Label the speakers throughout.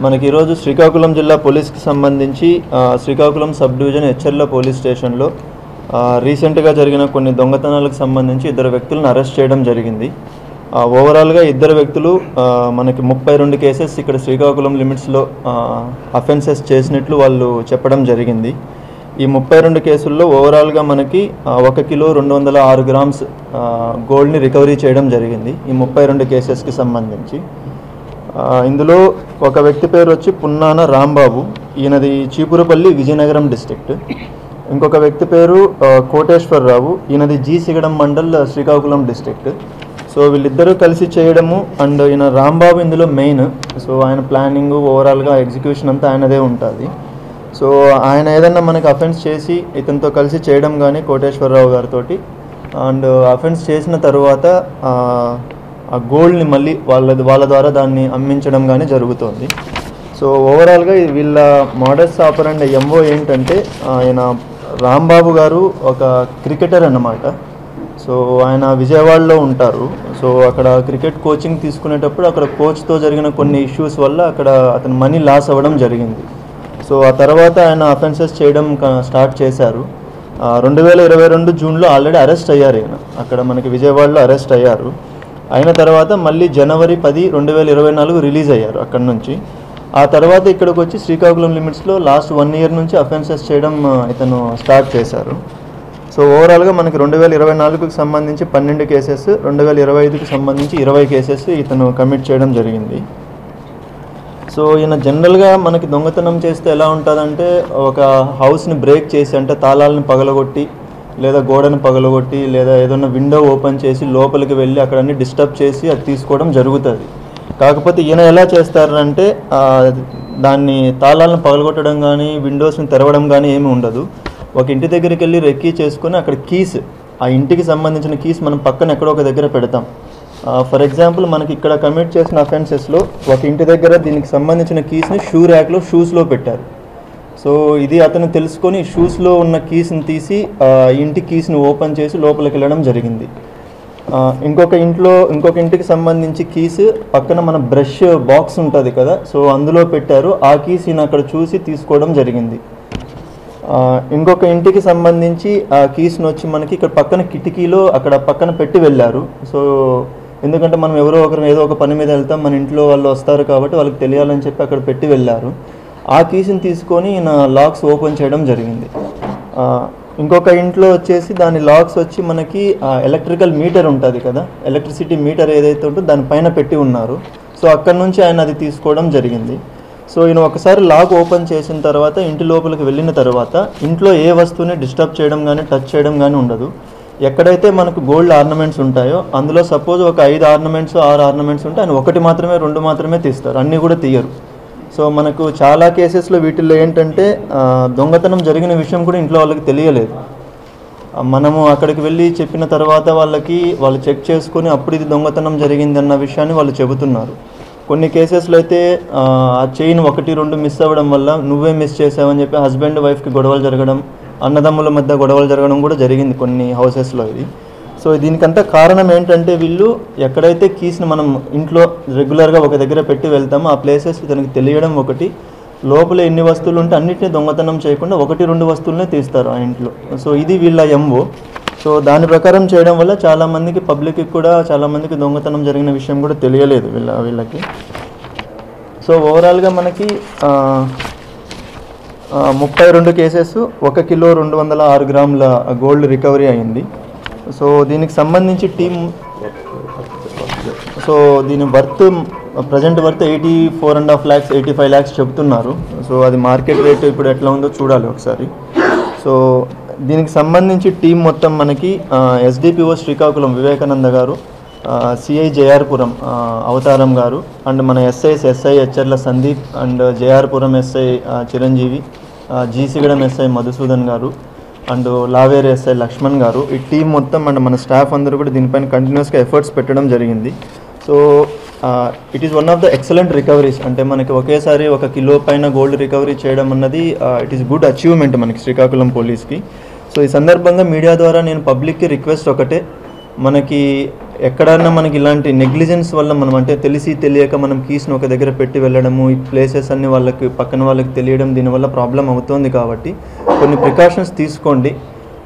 Speaker 1: మనకి ఈరోజు శ్రీకాకుళం జిల్లా పోలీస్కి సంబంధించి శ్రీకాకుళం సబ్ డివిజన్ హెచ్ఎర్ల పోలీస్ స్టేషన్లో రీసెంట్గా జరిగిన కొన్ని దొంగతనాలకు సంబంధించి ఇద్దరు వ్యక్తులను అరెస్ట్ చేయడం జరిగింది. ఓవరాల్గా ఇద్దరు వ్యక్తులు మనకి 32 కేసెస్ ఇక్కడ శ్రీకాకుళం లిమిట్స్లో అఫెన్సెస్ చేసినట్లు వాళ్ళు చెప్పడం జరిగింది. ఈ 32 కేసుల్లో ఓవరాల్గా మనకి 1 కిలో 206 గ్రామ్స్ గోల్డ్ని రికవరీ చేయడం జరిగింది ఈ 32 కేసెస్కి సంబంధించి. ఇందులో ఒక వ్యక్తి పేరు వచ్చి పున్నాన రాంబాబు, ఈయనది చీపురుపల్లి విజయనగరం డిస్ట్రిక్ట్. ఇంకొక వ్యక్తి పేరు కోటేశ్వరరావు, ఈయనది G Sigadam mandal Srikakulam district. So వీళ్ళిద్దరూ కలిసి చేయడము అండ్ ఈయన రాంబాబు ఇందులో మెయిన్. సో ఆయన ప్లానింగ్ ఓవరాల్గా ఎగ్జిక్యూషన్ అంతా ఆయనదే ఉంటుంది. సో ఆయన ఏదన్నా మనకి అఫెన్స్ చేసి ఇతనితో కలిసి చేయడం కానీ కోటేశ్వరరావు గారితో అండ్ అఫెన్స్ చేసిన తర్వాత ఆ గోల్డ్ని మళ్ళీ వాళ్ళ ద్వారా దాన్ని అమ్మించడం కానీ జరుగుతుంది. సో ఓవరాల్గా వీళ్ళ మోడస్ ఆపరెండి ఎంఓ ఏంటంటే, ఆయన రాంబాబు గారు ఒక క్రికెటర్ అన్నమాట. సో ఆయన విజయవాడలో ఉంటారు. సో అక్కడ క్రికెట్ కోచింగ్ తీసుకునేటప్పుడు అక్కడ కోచ్తో జరిగిన కొన్ని ఇష్యూస్ వల్ల అక్కడ అతను మనీ లాస్ అవ్వడం జరిగింది. సో ఆ తర్వాత ఆయన అఫెన్సెస్ చేయడం స్టార్ట్ చేశారు. 2022 జూన్లో ఆల్రెడీ అరెస్ట్ అయ్యారు. ఆయన అక్కడ మనకి విజయవాడలో అరెస్ట్ అయ్యారు. అయిన తర్వాత మళ్ళీ జనవరి 10, 2024 రిలీజ్ అయ్యారు అక్కడ నుంచి. ఆ తర్వాత ఇక్కడికి వచ్చి శ్రీకాకుళం లిమిట్స్లో లాస్ట్ 1 ఇయర్ నుంచి అఫెన్సెస్ చేయడం ఇతను స్టార్ట్ చేశారు. సో ఓవరాల్గా మనకి 2024కి సంబంధించి 12 కేసెస్, 2025కి సంబంధించి 20 కేసెస్ ఇతను కమిట్ చేయడం జరిగింది. సో ఈయన జనరల్గా మనకి దొంగతనం చేస్తే ఎలా ఉంటుందంటే, ఒక హౌస్ని బ్రేక్ చేసి అంటే తాళాలను పగలగొట్టి లేదా గోడను పగలగొట్టి లేదా ఏదైనా విండో ఓపెన్ చేసి లోపలికి వెళ్ళి అక్కడ అన్ని డిస్టర్బ్ చేసి అది తీసుకోవడం జరుగుతుంది. కాకపోతే ఈయన ఎలా చేస్తారంటే, దాన్ని తాళాలను పగలగొట్టడం కానీ విండోస్ని తెరవడం కానీ ఏమీ ఉండదు. ఒక ఇంటి దగ్గరికి వెళ్ళి రెక్కీ చేసుకొని అక్కడ కీస్, ఆ ఇంటికి సంబంధించిన కీస్ మనం పక్కన ఎక్కడో ఒక దగ్గర పెడతాం. ఫర్ ఎగ్జాంపుల్ మనకి ఇక్కడ కమిట్ చేసిన అఫెన్సెస్లో ఒక ఇంటి దగ్గర దీనికి సంబంధించిన కీస్ని షూ ర్యాక్లో షూస్లో పెట్టారు. సో ఇది అతను తెలుసుకొని షూస్లో ఉన్న కీస్ని తీసి ఇంటి కీస్ని ఓపెన్ చేసి లోపలికి వెళ్ళడం జరిగింది. ఇంకొక ఇంటికి సంబంధించి కీస్ పక్కన మన బ్రష్ బాక్స్ ఉంటుంది కదా, సో అందులో పెట్టారు. ఆ కీస్ ఈయన అక్కడ చూసి తీసుకోవడం జరిగింది. ఇంకొక ఇంటికి సంబంధించి ఆ కీస్ని వచ్చి మనకి ఇక్కడ పక్కన కిటికీలో అక్కడ పక్కన పెట్టి వెళ్ళారు. సో ఎందుకంటే మనం ఎవరో ఒకరు ఏదో ఒక పని మీద వెళ్తాం, మన ఇంట్లో వాళ్ళు వస్తారు కాబట్టి వాళ్ళకి తెలియాలని చెప్పి అక్కడ పెట్టి వెళ్ళారు. ఆ కీస్ని తీసుకొని ఈయన లాక్స్ ఓపెన్ చేయడం జరిగింది. ఇంకొక ఇంట్లో వచ్చేసి దాని లాక్స్ వచ్చి మనకి ఎలక్ట్రికల్ మీటర్ ఉంటుంది కదా, ఎలక్ట్రిసిటీ మీటర్ ఏదైతే ఉంటుందో దానిపైన పెట్టి ఉన్నారు. సో అక్కడ నుంచి ఆయన అది తీసుకోవడం జరిగింది. సో ఈయన ఒకసారి లాక్ ఓపెన్ చేసిన తర్వాత ఇంటి లోపలికి వెళ్ళిన తర్వాత ఇంట్లో ఏ వస్తువుని డిస్టర్బ్ చేయడం కానీ టచ్ చేయడం కానీ ఉండదు. ఎక్కడైతే మనకు గోల్డ్ ఆర్నమెంట్స్ ఉంటాయో అందులో సపోజ్ ఒక 5 ఆర్నమెంట్స్ 6 ఆర్నమెంట్స్ ఉంటే ఆయన 1 మాత్రమే 2 మాత్రమే తీస్తారు, అన్నీ కూడా తీయరు. సో మనకు చాలా కేసెస్లో వీటిల్లో ఏంటంటే దొంగతనం జరిగిన విషయం కూడా ఇంట్లో వాళ్ళకి తెలియలేదు. మనము అక్కడికి వెళ్ళి చెప్పిన తర్వాత వాళ్ళు చెక్ చేసుకొని అప్పుడు ఇది దొంగతనం జరిగింది అన్న విషయాన్ని వాళ్ళు చెబుతున్నారు. కొన్ని కేసెస్లో అయితే ఆ చైన్ 1, 2 మిస్ అవ్వడం వల్ల నువ్వే మిస్ చేసావని చెప్పి హస్బెండ్ వైఫ్కి గొడవలు జరగడం, అన్నదమ్ముల మధ్య గొడవలు జరగడం కూడా జరిగింది కొన్ని హౌసెస్లో ఇది. సో దీనికంతా కారణం ఏంటంటే, వీళ్ళు ఎక్కడైతే కీస్ని మనం ఇంట్లో రెగ్యులర్గా ఒక దగ్గర పెట్టి వెళ్తామో ఆ ప్లేసెస్ తనకి తెలియడం ఒకటి, లోపల ఎన్ని వస్తువులు ఉంటే అన్నింటినీ దొంగతనం చేయకుండా 1-2 వస్తువులనే తీస్తారు ఆ ఇంట్లో. సో ఇది వీళ్ళ ఎంఓ. సో దాని ప్రకారం చేయడం వల్ల చాలామందికి పబ్లిక్కి కూడా చాలామందికి దొంగతనం జరిగిన విషయం కూడా తెలియలేదు వీళ్ళకి. సో ఓవరాల్గా మనకి 32 కేసెస్, 1 కిలో 206 గ్రాముల గోల్డ్ రికవరీ అయింది. సో దీనికి సంబంధించి దీని ప్రజెంట్ వర్త్ 84.5 lakhs 85 lakhs చెప్తున్నారు. సో అది మార్కెట్ రేట్ ఇప్పుడు ఎట్లా ఉందో చూడాలి ఒకసారి. సో దీనికి సంబంధించి టీం మొత్తం మనకి ఎస్డిపిఓ శ్రీకాకుళం వివేకానంద గారు, సిఐ జేఆర్పురం అవతారం గారు అండ్ మన ఎస్ఐ హెచ్ఎర్ల సందీప్ అండ్ జేఆర్పురం ఎస్ఐ చిరంజీవి, జీసిగడం ఎస్ఐ మధుసూదన్ గారు అండ్ లావేరు ఎస్ఐ లక్ష్మణ్ గారు, ఈ టీం మొత్తం అండ్ మన స్టాఫ్ అందరూ కూడా దీనిపైన కంటిన్యూస్గా ఎఫర్ట్స్ పెట్టడం జరిగింది. So it is one of the excellent recoveries. అంటే మనకి ఒకేసారి 1 కిలో పైన గోల్డ్ రికవరీ చేయడం అన్నది ఇట్ ఈస్ గుడ్ అచీవ్మెంట్ మనకి శ్రీకాకుళం పోలీస్కి. సో ఈ సందర్భంగా మీడియా ద్వారా నేను పబ్లిక్కి రిక్వెస్ట్ ఒకటే, మనకి ఎక్కడన్నా మనకి ఇలాంటి నెగ్లిజెన్స్ వల్ల మనం అంటే తెలిసి తెలియక మనం కీస్ని ఒక దగ్గర పెట్టి వెళ్ళడము, ఈ ప్లేసెస్ అన్ని వాళ్ళకి పక్కన వాళ్ళకి తెలియడం, దీనివల్ల ప్రాబ్లం అవుతుంది. కాబట్టి కొన్ని ప్రికాషన్స్ తీసుకోండి.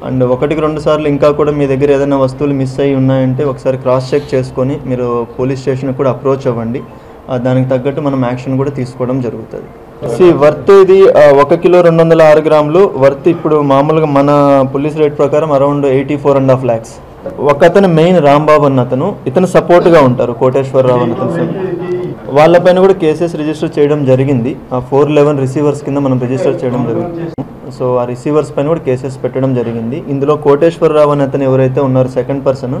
Speaker 1: అండ్ 1-2 సార్లు ఇంకా కూడా మీ దగ్గర ఏదైనా వస్తువులు మిస్ అయ్యి ఉన్నాయంటే ఒకసారి క్రాస్ చెక్ చేసుకొని మీరు పోలీస్ స్టేషన్కి కూడా అప్రోచ్ అవ్వండి. దానికి తగ్గట్టు మనం యాక్షన్ కూడా తీసుకోవడం జరుగుతుంది. వర్త్ ఇది 1 కిలో 206 గ్రాములు వర్త్. ఇప్పుడు మామూలుగా మన పోలీస్ రేట్ ప్రకారం అరౌండ్ 84.5 lakhs. ఒక అతను మెయిన్ రాంబాబు అన్న అతను, ఇతను సపోర్ట్గా ఉంటారు కోటేశ్వరరావు అన్న అతను. వాళ్ళపైన కూడా కేసెస్ రిజిస్టర్ చేయడం జరిగింది. 411 రిసీవర్స్ కింద మనం రిజిస్టర్ చేయడం జరిగింది. సో ఆ రిసీవర్స్ పైన కూడా కేసెస్ పెట్టడం జరిగింది. ఇందులో కోటేశ్వరరావు అనే అతను ఎవరైతే ఉన్నారో సెకండ్ పర్సన్,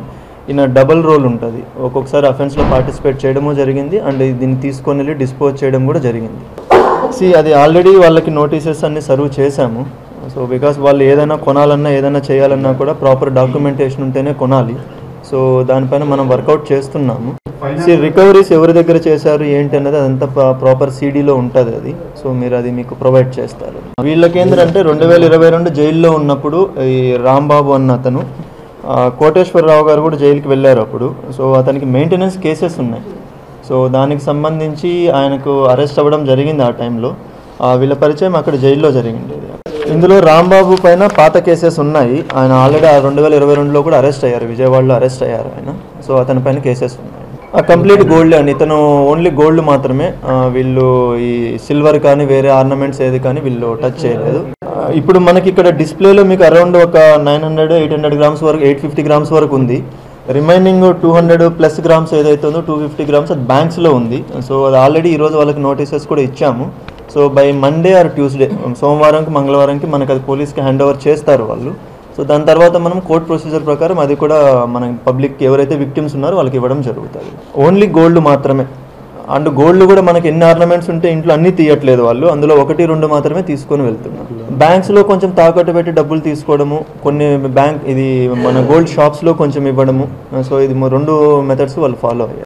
Speaker 1: ఈయన డబుల్ రోల్ ఉంటుంది. ఒక్కొక్కసారి అఫెన్స్లో పార్టిసిపేట్ చేయడము జరిగింది అండ్ దీన్ని తీసుకొని వెళ్ళి డిస్పోజ్ చేయడం కూడా జరిగింది. అది ఆల్రెడీ వాళ్ళకి నోటీసెస్ అన్ని సర్వ్ చేశాము. సో బికాస్ వాళ్ళు ఏదైనా కొనాలన్నా ఏదైనా చేయాలన్నా కూడా ప్రాపర్ డాక్యుమెంటేషన్ ఉంటేనే కొనాలి. సో దానిపైన మనం వర్కౌట్ చేస్తున్నాము. రికవరీస్ ఎవరి దగ్గర చేశారు ఏంటి అన్నది అదంతా ప్రాపర్ సీడీలో ఉంటుంది అది. సో మీరు అది మీకు ప్రొవైడ్ చేస్తారు. వీళ్ళకి ఏంటంటే 2022 జైల్లో ఉన్నప్పుడు ఈ రాంబాబు అన్న అతను, కోటేశ్వరరావు గారు కూడా జైలుకి వెళ్ళారు అప్పుడు. సో అతనికి మెయింటెనెన్స్ కేసెస్ ఉన్నాయి. సో దానికి సంబంధించి ఆయనకు అరెస్ట్ అవ్వడం జరిగింది. ఆ టైంలో వీళ్ళ పరిచయం అక్కడ జైల్లో జరిగింది. ఇందులో రాంబాబు పైన పాత కేసెస్ ఉన్నాయి. ఆయన ఆల్రెడీ 2022లో కూడా అరెస్ట్ అయ్యారు, విజయవాడలో అరెస్ట్ అయ్యారు ఆయన. సో అతని పైన కేసెస్ ఉన్నాయి. కంప్లీట్ గోల్డ్ అండి. ఇతను ఓన్లీ గోల్డ్ మాత్రమే. వీళ్ళు ఈ సిల్వర్ కానీ వేరే ఆర్నమెంట్స్ ఏది కానీ వీళ్ళు టచ్ చేయలేదు. ఇప్పుడు మనకి ఇక్కడ డిస్ప్లేలో మీకు అరౌండ్ ఒక 900-800 గ్రామ్స్ వరకు, 850 గ్రామ్స్ వరకు ఉంది. రిమైనింగ్ 200+ గ్రామ్స్ ఏదైతే ఉందో 250 గ్రామ్స్ అది బ్యాంక్స్లో ఉంది. సో అది ఆల్రెడీ ఈరోజు వాళ్ళకి నోటీసెస్ కూడా ఇచ్చాము. So by Monday or Tuesday, సోమవారంకి మంగళవారంకి మనకు అది పోలీస్కి హ్యాండ్ ఓవర్ చేస్తారు వాళ్ళు. సో దాని తర్వాత మనం కోర్ట్ ప్రొసీజర్ ప్రకారం అది కూడా మన పబ్లిక్కి ఎవరైతే విక్టిమ్స్ ఉన్నారో వాళ్ళకి ఇవ్వడం జరుగుతుంది. ఓన్లీ గోల్డ్ మాత్రమే. అండ్ గోల్డ్ కూడా మనకి ఎన్ని ఆర్నమెంట్స్ ఉంటే ఇంట్లో అన్నీ తీయట్లేదు వాళ్ళు, అందులో 1-2 మాత్రమే తీసుకొని వెళ్తున్నారు. బ్యాంక్స్లో కొంచెం తాకట్టు పెట్టి డబ్బులు తీసుకోవడము, కొన్ని బ్యాంక్ ఇది మన గోల్డ్ షాప్స్లో కొంచెం ఇవ్వడము. సో ఇది 2 మెథడ్స్ వాళ్ళు ఫాలో అయ్యారు.